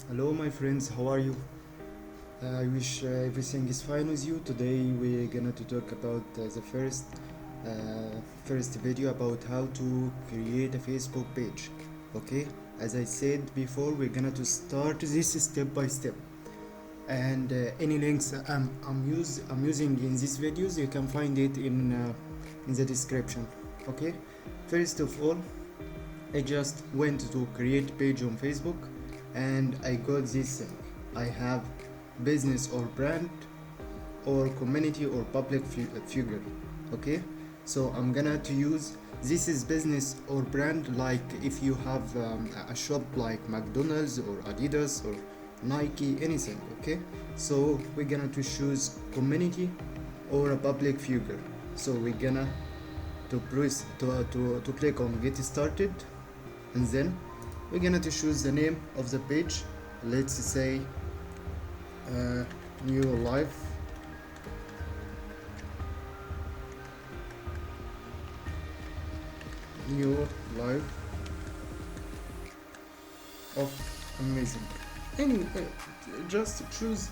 Hello, my friends, how are you? I wish everything is fine with you. Today we're gonna to talk about the first video about how to create a Facebook page. Okay, as I said before, we're gonna to start this step by step, and any links I'm using in these videos you can find it in the description. Okay, first of all, I just went to create page on Facebook and I got this thing. I have business or brand or community or public figure. Okay, so I'm gonna to use this is business or brand, like if you have a shop like McDonald's or Adidas or Nike, anything. Okay, so we're gonna to choose community or a public figure. So we're gonna to press to click on get started, and then we're gonna to choose the name of the page. Let's say new life of amazing. Any just choose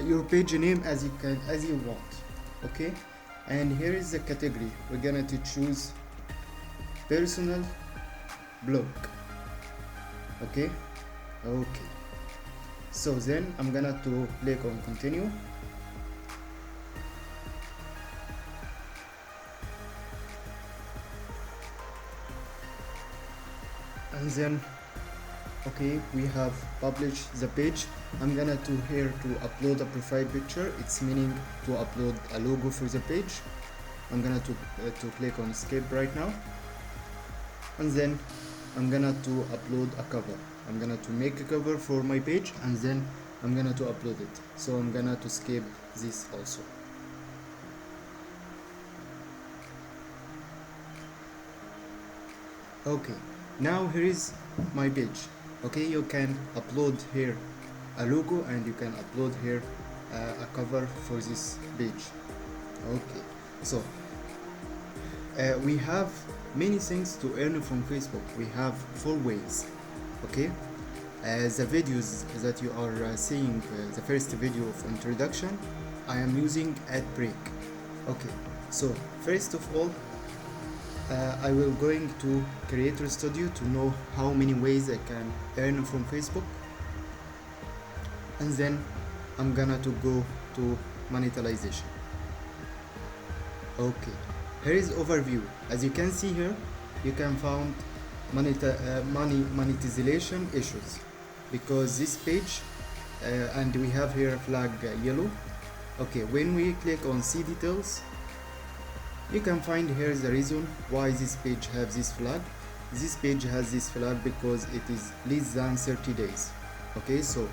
your page name as you want. Okay, and here is the category. We're gonna to choose personal blog. Okay, so then I'm gonna to click on continue, and then okay, we have published the page. I'm gonna to here to upload a profile picture. It's meaning to upload a logo for the page. I'm gonna to click on escape right now, and then I'm gonna to upload a cover. I'm gonna to make a cover for my page, and then I'm gonna to upload it. So I'm gonna to skip this also. Okay, now here is my page. Okay, you can upload here a logo and you can upload here a cover for this page. Okay, so we have many things to earn from Facebook. We have 4 ways. Okay, the videos that you are seeing, the first video of introduction, I am using AdBreak. Okay, so first of all, I will going to Creator Studio to know how many ways I can earn from Facebook, and then I'm gonna to go to monetization. Okay, here is overview. As you can see here, you can find monetization issues, because this page and we have here flag yellow. Okay, when we click on see details, you can find here the reason why this page has this flag. This page has this flag because it is less than 30 days. Okay, so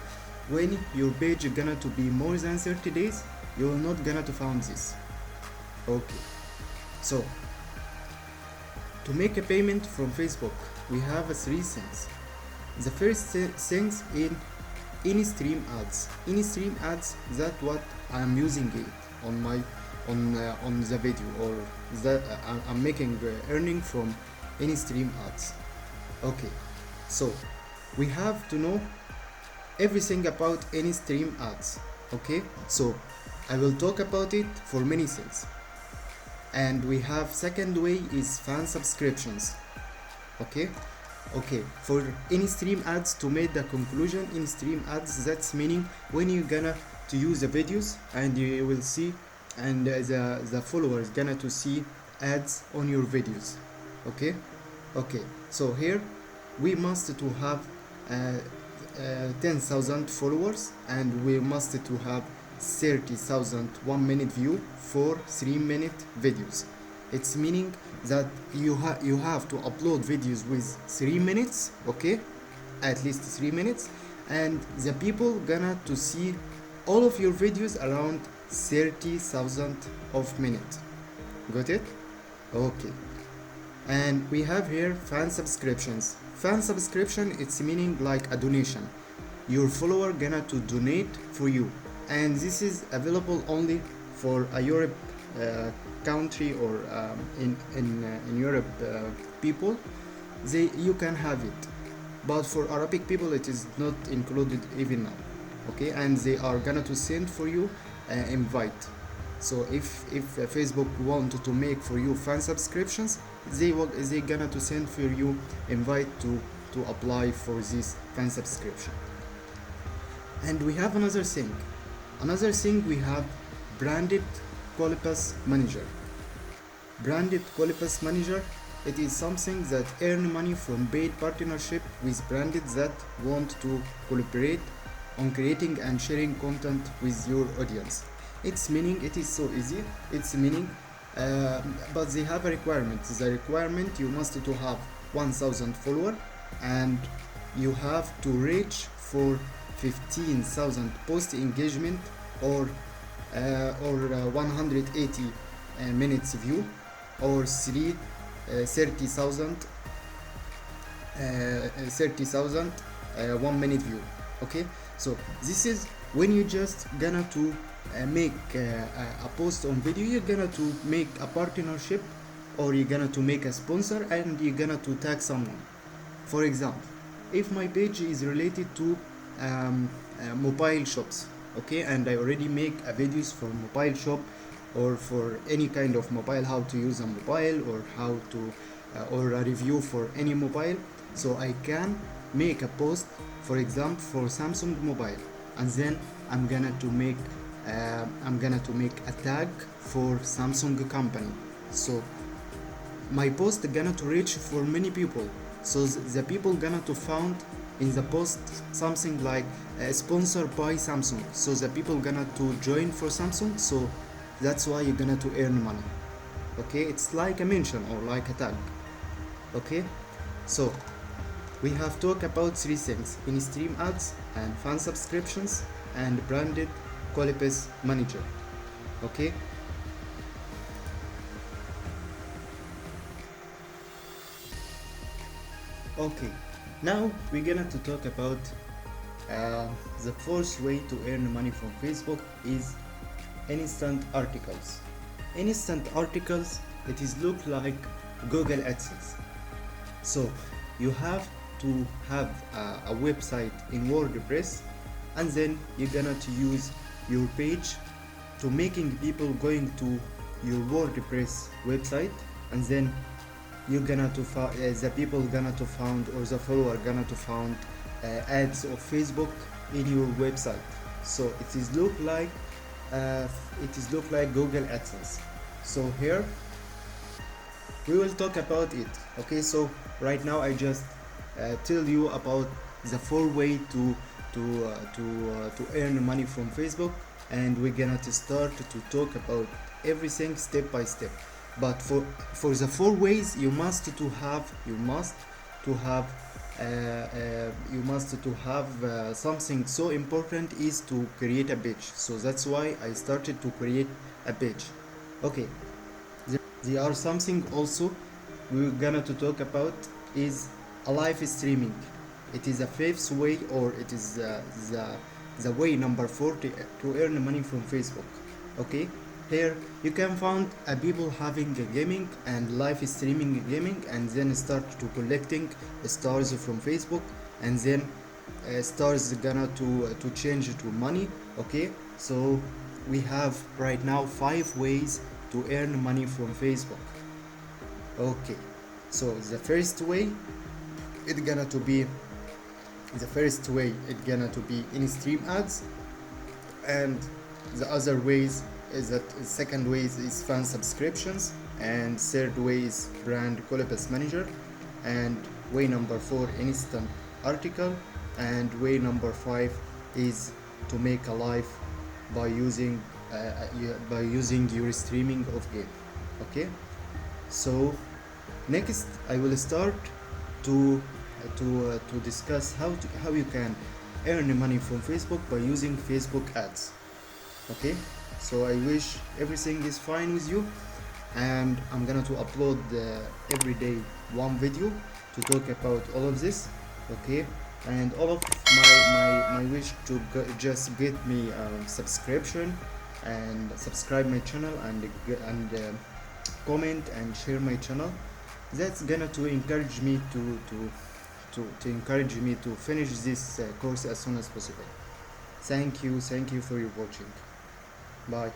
when your page is gonna to be more than 30 days, you're not gonna to find this. Okay, so to make a payment from Facebook, we have 3 things. The first things in in-stream ads. In-stream ads, that's what I'm using it on my on the video, or that I'm making earning from in-stream ads. Okay, so we have to know everything about in-stream ads. Okay, so I will talk about it for many things. And we have second way is fan subscriptions. Okay, for in-stream ads, to make the conclusion, in-stream ads, that's meaning when you're gonna to use the videos and you will see, and the followers gonna to see ads on your videos. Okay, so here we must to have 10,000 followers, and we must to have 30,000 1-minute view for 3-minute videos. It's meaning that you have to upload videos with 3 minutes. Okay, at least 3 minutes, and the people gonna to see all of your videos around 30,000 of minute. Got it? Okay, and we have here fan subscriptions. Fan subscription, it's meaning like a donation. Your follower gonna to donate for you, and this is available only for a Europe country or in Europe people, you can have it, but for Arabic people it is not included even now. Okay, and they are gonna to send for you invite. So if Facebook wanted to make for you fan subscriptions, they gonna to send for you invite to apply for this fan subscription. And we have another thing we have branded Colipas Manager. Branded Colipas Manager, it is something that earn money from paid partnership with brands that want to collaborate on creating and sharing content with your audience. Its meaning, it is so easy. Its meaning, but they have a requirement. The requirement, you must to have 1,000 followers, and you have to reach for 15,000 post engagement or 180 minutes view, or 30,000 1 minute view. Okay, so this is when you just gonna to make a post on video. You're gonna to make a partnership, or you're gonna to make a sponsor, and you're gonna to tag someone. For example, if my page is related to mobile shops, okay, and I already make a videos for mobile shop, or for any kind of mobile, how to use a mobile, or how to or a review for any mobile, so I can make a post, for example, for Samsung mobile, and then I'm gonna to make a tag for Samsung company. So my post gonna to reach for many people, so the people gonna to found in the post something like sponsored by Samsung, so the people gonna to join for Samsung, so that's why you're gonna to earn money. Okay, it's like a mention or like a tag. Okay, so we have talked about 3 things: in-stream ads and fan subscriptions and branded Colipas Manager. Okay, now we're gonna to talk about the fourth way to earn money from Facebook is instant articles. Instant articles, it is look like Google AdSense. So you have to have a website in WordPress, and then you're gonna to use your page to making people going to your WordPress website, and then you're gonna to the people gonna to found, or the follower gonna to found ads of Facebook in your website. So it is look like Google AdSense. So here we will talk about it. Okay, so right now I just tell you about the 4 way to earn money from Facebook, and we're gonna to start to talk about everything step by step. But for the 4 ways, you must to have something so important is to create a page. So that's why I started to create a page. Okay, there are something also we're gonna to talk about is a live streaming. It is a 5th way, or it is the way number 4 to earn money from Facebook. Okay, here you can find people having a gaming and live streaming gaming, and then start to collecting stars from Facebook, and then stars gonna to change to money. Okay, so we have right now 5 ways to earn money from Facebook. Okay, so the first way it's gonna to be in-stream ads, and the other ways is that second way is fan subscriptions, and third way is brand Colipas Manager, and way number 4 instant article, and way number 5 is to make a live by using your streaming of game. Okay, so next I will start to discuss how you can earn money from Facebook by using Facebook ads. Okay, so I wish everything is fine with you, and I'm gonna to upload every day 1 video to talk about all of this. Okay, and all of my wish to just get me subscription and subscribe my channel, and comment and share my channel. That's gonna to encourage me to encourage me to finish this course as soon as possible. Thank you for your watching. Bye.